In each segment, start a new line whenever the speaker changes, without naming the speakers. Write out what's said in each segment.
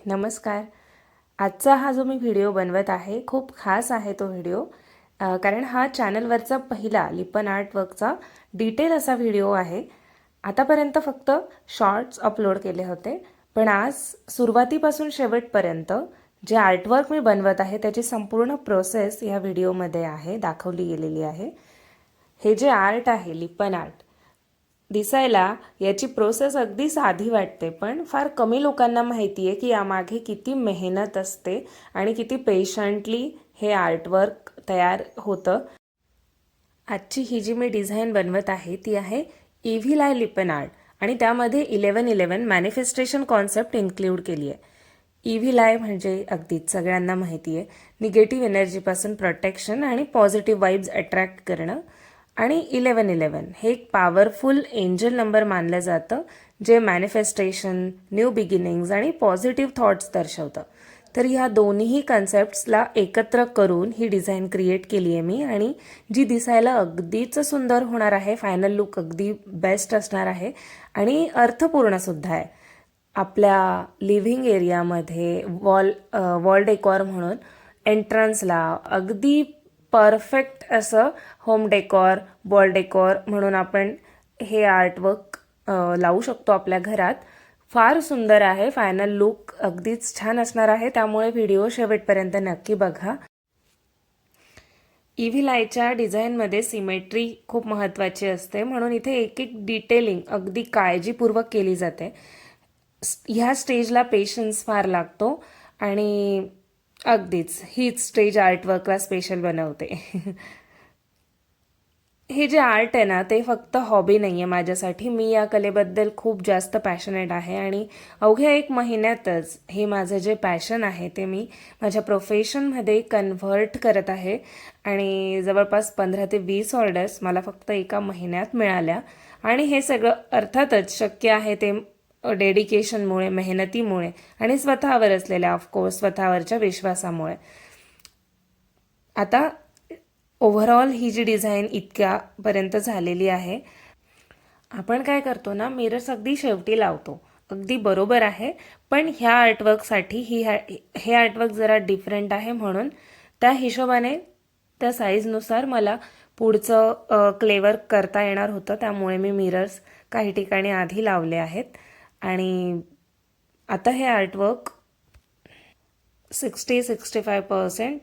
नमस्कार. आजचा हा जो मी व्हिडिओ बनवत आहे खूप खास आहे तो व्हिडिओ. कारण हा चॅनलवरचा पहिला लिपन आर्टवर्कचा डिटेल असा व्हिडिओ आहे. आतापर्यंत फक्त शॉर्ट्स अपलोड केले होते, पण आज सुरुवातीपासून शेवटपर्यंत जे आर्टवर्क मी बनवत आहे त्याची संपूर्ण प्रोसेस या व्हिडिओमध्ये आहे, दाखवली गेलेली आहे. हे जे आर्ट आहे लिपन आर्ट, दिसायला याची प्रोसेस अगदी साधी वाटते, पण फार कमी लोकांना माहिती आहे की यामागे किती मेहनत असते आणि किती पेशंटली हे आर्टवर्क तयार होतं. आजची ही जी मी डिझाईन बनवत आहे ती आहे इव्हिल आय लिपन आर्ट आणि त्यामध्ये 1111 मॅनिफेस्टेशन कॉन्सेप्ट इन्क्ल्यूड केली आहे. इव्हिल आय म्हणजे अगदीच सगळ्यांना माहिती आहे, निगेटिव्ह एनर्जीपासून प्रोटेक्शन आणि पॉझिटिव्ह वाईब्स अट्रॅक्ट करणं. आणि 1111 हे एक पॉवरफुल एंजल नंबर मानलं जातं, जे मॅनिफेस्टेशन, न्यू बिगिनिंग्स आणि पॉझिटिव्ह थॉट्स दर्शवतं. तर ह्या दोन्ही कन्सेप्ट्सला एकत्र करून ही डिझाईन क्रिएट केली आहे मी, आणि जी दिसायला अगदीच सुंदर होणार आहे. फायनल लुक अगदी बेस्ट असणार आहे आणि अर्थपूर्णसुद्धा आहे. आपल्या लिव्हिंग एरियामध्ये वॉल डेकॉर म्हणून एंट्रन्सला अगदी परफेक्ट असं होम डेकॉर, वॉल डेकॉर म्हणून आपण हे आर्टवर्क लावू शकतो आपल्या घरात. फार सुंदर आहे. फायनल लुक अगदीच छान असणार आहे, त्यामुळे व्हिडिओ शेवटपर्यंत नक्की बघा. इव्हिल आयच्या डिझाईनमध्ये सिमेट्री खूप महत्त्वाची असते, म्हणून इथे एक एक डिटेलिंग अगदी काळजीपूर्वक केली जाते. ह्या स्टेजला पेशन्स फार लागतो आणि अगदीच हीच स्टेज आर्टवर्कला स्पेशल बनवते. हे जे आर्ट आहे ना, ते फक्त हॉबी नाही आहे माझ्यासाठी. मी या कलेबद्दल खूप जास्त पॅशनेट आहे आणि अवघ्या 1 महिन्यातच हे माझं जे पॅशन आहे ते मी माझ्या प्रोफेशनमध्ये कन्व्हर्ट करत आहे. आणि जवळपास 15 ते 20 ऑर्डर्स मला फक्त 1 महिन्यात मिळाल्या. आणि हे सगळं अर्थातच शक्य आहे ते डेडिकेशनमुळे, मेहनतीमुळे आणि स्वतःवर असलेल्या ऑफकोर्स स्वतःवरच्या विश्वासामुळे. आता ओव्हरऑल ही जी डिझाईन इतक्यापर्यंत झालेली आहे. आपण काय करतो ना, मिरर्स अगदी शेवटी लावतो, अगदी बरोबर आहे. पण ह्या आर्टवर्कसाठी हे आर्टवर्क जरा डिफरंट आहे, म्हणून त्या हिशोबाने त्या साईजनुसार मला पुढचं क्लेवर्क करता येणार होतं. त्यामुळे मी मिरर्स काही ठिकाणी आधी लावले आहेत. आणि आता हे आर्टवर्क 60-65%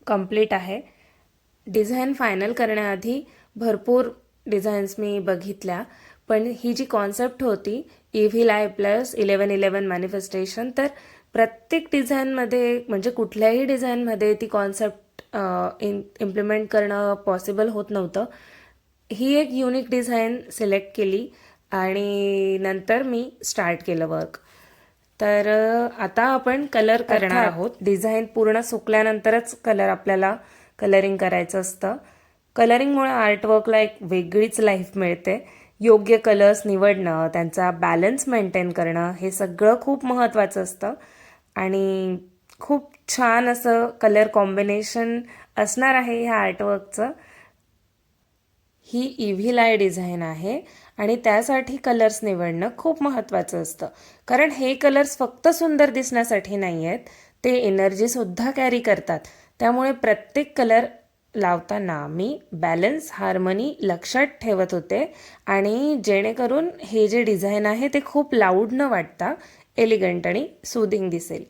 कंप्लीट आहे. डिझाईन फायनल करण्याआधी भरपूर डिझाईन्स मी बघितल्या, पण ही जी कॉन्सेप्ट होती इव्हिल आय प्लस 1111 मॅनिफेस्टेशन, तर प्रत्येक डिझाईनमध्ये म्हणजे कुठल्याही डिझाईनमध्ये ती कॉन्सेप्ट इम्प्लिमेंट करणं पॉसिबल होत नव्हतं. ही एक युनिक डिझाईन सिलेक्ट केली आणि नंतर मी स्टार्ट केलं वर्क. तर आता आपण कलर करणार आहोत. डिझाईन पूर्ण सुकल्यानंतरच आपल्याला कलरिंग करायचं असतं. कलरिंगमुळे आर्टवर्कला एक वेगळीच लाईफ मिळते. योग्य कलर्स निवडणं, त्यांचा बॅलन्स मेंटेन करणं, हे सगळं खूप महत्त्वाचं असतं. आणि खूप छान असं कलर कॉम्बिनेशन असणार आहे ह्या आर्टवर्कचं. ही इव्हिल आय डिझाईन आहे आणि त्यासाठी कलर्स निवडणं खूप महत्त्वाचं असतं. कारण हे कलर्स फक्त सुंदर दिसण्यासाठी नाही आहेत, ते एनर्जीसुद्धा कॅरी करतात. त्यामुळे प्रत्येक कलर लावताना मी बॅलन्स, हार्मनी लक्षात ठेवत होते, आणि जेणेकरून हे जे डिझाईन आहे ते खूप लाऊड न वाटता एलिगंट आणि सूदिंग दिसेल.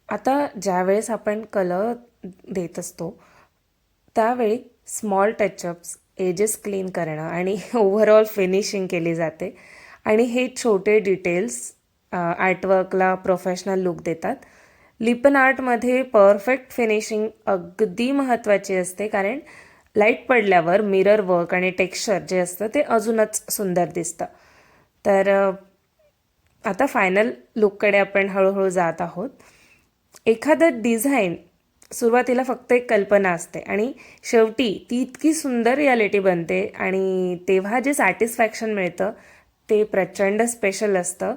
आता ज्यावेळेस आपण कलर देत असतो त्यावेळी स्मॉल टचअप्स, एजेस क्लीन करणं आणि ओव्हरऑल फिनिशिंग केली जाते. आणि हे छोटे डिटेल्स आर्टवर्कला प्रोफेशनल लुक देतात. लिपन आर्टमध्ये परफेक्ट फिनिशिंग अगदी महत्त्वाची असते, कारण लाईट पडल्यावर मिरर वर्क आणि टेक्स्चर जे असतं ते अजूनच सुंदर दिसतं. तर आता फायनल लुककडे आपण हळूहळू जात आहोत. एखादं डिझाईन सुरुवातीला फक्त एक कल्पना असते आणि शेवटी ती इतकी सुंदर रियालिटी बनते, आणि तेव्हा जे सॅटिस्फॅक्शन मिळतं ते प्रचंड स्पेशल असतं.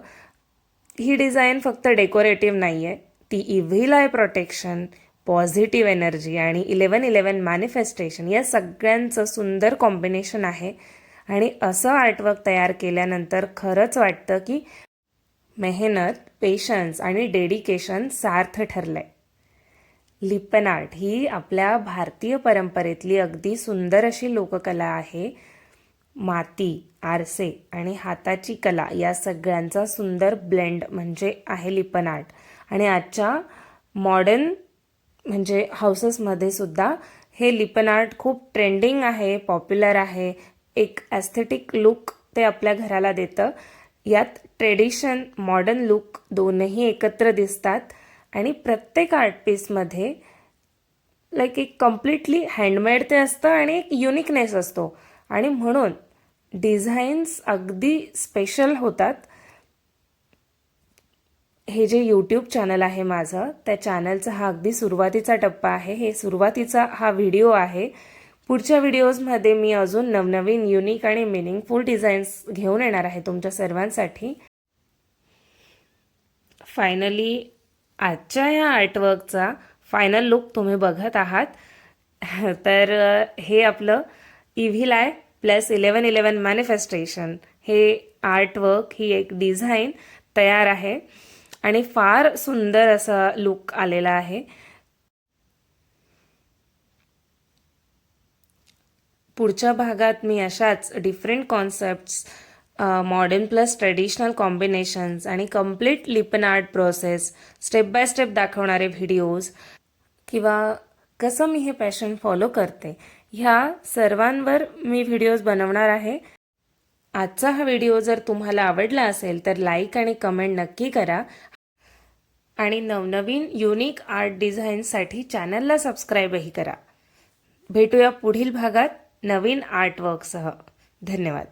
ही डिझाईन फक्त डेकोरेटिव्ह नाही आहे, ती evil eye protection, positive energy आणि 1111 मॅनिफेस्टेशन या सगळ्यांचं सुंदर कॉम्बिनेशन आहे. आणि असं आर्टवर्क तयार केल्यानंतर खरंच वाटतं की मेहनत, पेशन्स आणि डेडिकेशन सार्थ ठरलंय. लिपन आर्ट ही आपल्या भारतीय परंपरेतली अगदी सुंदर अशी लोककला आहे. माती, आरसे आणि हाताची कला या सगळ्यांचा सुंदर ब्लेंड म्हणजे आहे लिपन आर्ट. आणि आजच्या मॉडर्न म्हणजे हाऊसेसमध्ये सुद्धा हे लिपन आर्ट खूप ट्रेंडिंग आहे, पॉप्युलर आहे. एक ॲस्थेटिक लुक ते आपल्या घराला देतं. यात ट्रेडिशन, मॉडर्न लुक दोनही एकत्र दिसतात आणि प्रत्येक आर्ट पीसमध्ये लाईक एक कम्प्लिटली हँडमेड ते असतं आणि एक युनिकनेस असतो आणि म्हणून डिझाईन्स अगदी स्पेशल होतात. हे जे यूट्यूब चॅनल आहे माझं, त्या चॅनलचा हा अगदी सुरुवातीचा टप्पा आहे. हे सुरुवातीचा हा व्हिडिओ आहे. पुढच्या व्हिडिओजमध्ये मी अजून नवनवीन युनिक आणि मिनिंगफुल डिझाईन्स घेऊन येणार आहे तुमच्या सर्वांसाठी. फायनली आजच्या या आर्टवर्कचा फायनल लुक तुम्ही बघत आहात. तर हे आपलं इव्हिल आय प्लस 1111 मॅनिफेस्टेशन हे आर्टवर्क, ही एक डिझाईन तयार आहे आणि फार सुंदर असा लुक आलेला आहे. पुढच्या भागात मी अशाच different concepts, modern plus traditional combinations आणि complete Lippan art process step by step दाखवणारे व्हिडिओज किंवा कसं मी हे पॅशन फॉलो करते ह्या सर्वांवर मी व्हिडिओज बनवणार आहे. आजचा हा व्हिडिओ जर तुम्हाला आवडला असेल तर लाईक आणि कमेंट नक्की करा आणि नवनवीन युनिक आर्ट डिझाईन्ससाठी चॅनलला सबस्क्राईबही करा. भेटूया पुढील भागात नवीन आर्टवर्कसह. धन्यवाद.